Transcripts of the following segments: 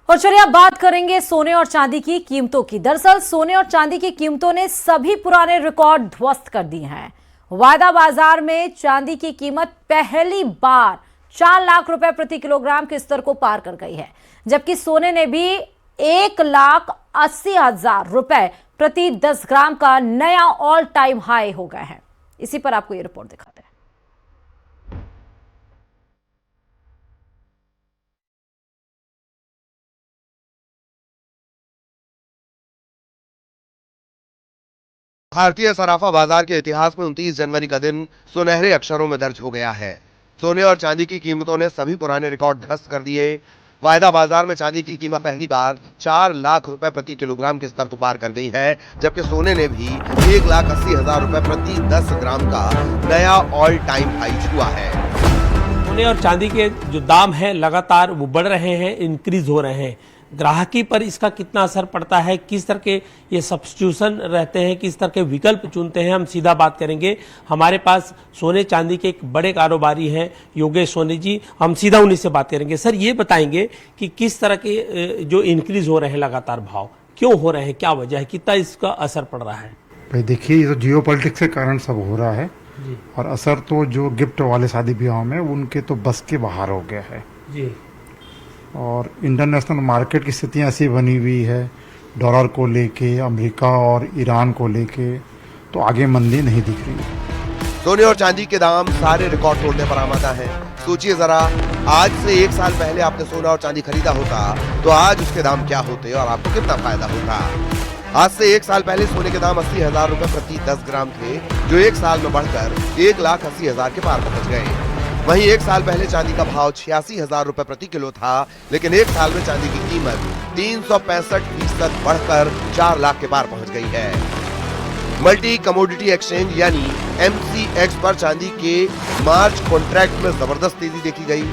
और चलिए अब बात करेंगे सोने और चांदी की कीमतों की। दरअसल सोने और चांदी की कीमतों ने सभी पुराने रिकॉर्ड ध्वस्त कर दिए हैं। वायदा बाजार में चांदी की कीमत पहली बार 4 लाख रुपए प्रति किलोग्राम के स्तर को पार कर गई है, जबकि सोने ने भी 1,80,000 रुपए प्रति 10 ग्राम का नया ऑल टाइम हाई हो गए हैं। इसी पर आपको ये रिपोर्ट दिखाते हैं। भारतीय सराफा बाजार के इतिहास में 29 जनवरी का दिन सुनहरे अक्षरों में दर्ज हो गया है। सोने और चांदी की कीमतों ने सभी पुराने रिकॉर्ड ध्वस्त कर दिए। वायदा बाजार में चांदी की कीमत पहली बार 4 लाख रुपए प्रति किलोग्राम के स्तर को पार कर गई है, जबकि सोने ने भी 1,80,000 रुपए प्रति 10 ग्राम का नया ऑल टाइम हाई छुआ है। सोने और चांदी के जो दाम हैं लगातार वो बढ़ रहे हैं, इंक्रीज हो रहे हैं। ग्राहकी पर इसका कितना असर पड़ता है, किस तरह के ये सब्स्टिट्यूशन रहते हैं, किस तरह के विकल्प चुनते हैं, हम सीधा बात करेंगे। हमारे पास सोने चांदी के एक बड़े कारोबारी हैं योगेश सोनी जी, हम सीधा उन्हीं से बात करेंगे। सर ये बताएंगे कि किस तरह के जो इंक्रीज हो रहे हैं लगातार भाव क्यों हो रहे हैं, क्या वजह है, कितना इसका असर पड़ रहा है? भाई देखिए, ये तो जियो पॉलिटिक्स के कारण सब हो रहा है और असर तो जो गिफ्ट वाले शादी ब्याह में उनके तो बस के बाहर हो गया है जी। और इंटरनेशनल मार्केट की स्थितियाँ ऐसी बनी हुई है, डॉलर को लेके, अमेरिका और ईरान को लेके, तो आगे मंदी नहीं दिख रही है। सोने और चांदी के दाम सारे रिकॉर्ड तोड़ने पर आमादा है। सोचिए जरा, आज से 1 साल पहले आपने सोना और चांदी खरीदा होता तो आज उसके दाम क्या होते और आपको कितना फायदा होता। आज से 1 साल पहले सोने के दाम 80,000 रुपए प्रति 10 ग्राम थे, जो 1 साल में बढ़कर 1,80,000 के पार पहुंच गए। वहीं 1 साल पहले चांदी का भाव 86,000 रुपए प्रति किलो था, लेकिन 1 साल में चांदी की कीमत 365% बढ़कर 4 लाख के पार पहुंच गई है। मल्टी कमोडिटी एक्सचेंज यानी MCX पर चांदी के मार्च कॉन्ट्रैक्ट में जबरदस्त तेजी देखी गई।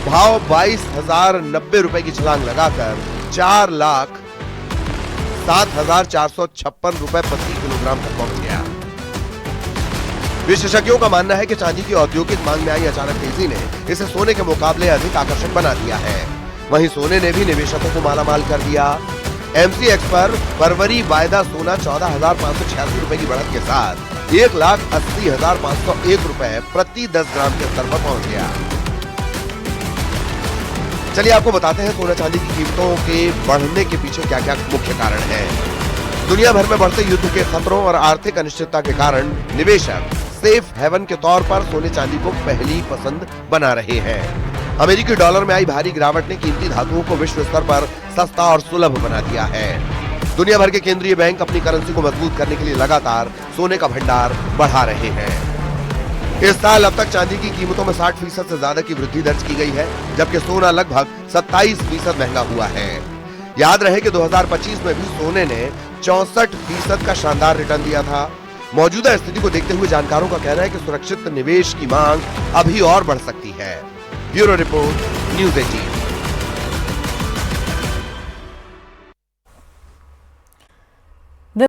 भाव 22,090 रुपए की छलांग लगाकर 4,07,456 रुपए प्रति किलोग्राम तक पहुंच गया। विशेषज्ञों का मानना है कि चांदी की औद्योगिक मांग में आई अचानक तेजी ने इसे सोने के मुकाबले अधिक आकर्षक बना दिया है। वहीं सोने ने भी निवेशकों को मालामाल कर दिया। MCX पर फरवरी वायदा सोना 14,586 रुपए की बढ़त के साथ 1,80,501 रुपए प्रति 10 ग्राम के स्तर पर पहुंच गया। चलिए आपको बताते हैं सोना चांदी की कीमतों के बढ़ने के पीछे क्या क्या मुख्य कारण है। दुनिया भर में बढ़ते युद्ध के खतरों और आर्थिक अनिश्चितता के कारण निवेशक सेफ हेवन के तौर पर सोने चांदी को पहली पसंद बना रहे हैं। अमेरिकी डॉलर में आई भारी गिरावट ने कीमती धातुओं को विश्व स्तर पर सस्ता और सुलभ बना दिया है। दुनिया भर के केंद्रीय बैंक अपनी करेंसी को मजबूत करने के लिए लगातार सोने का भंडार बढ़ा रहे हैं। इस साल अब तक चांदी की कीमतों में 60% से ज्यादा की वृद्धि दर्ज की गई है, जबकि सोना लगभग 27% महंगा हुआ है। याद रहे कि 2025 में भी सोने ने 64% का शानदार रिटर्न दिया था। मौजूदा स्थिति को देखते हुए जानकारों का कहना है कि सुरक्षित निवेश की मांग अभी और बढ़ सकती है। Bureau report, news 18।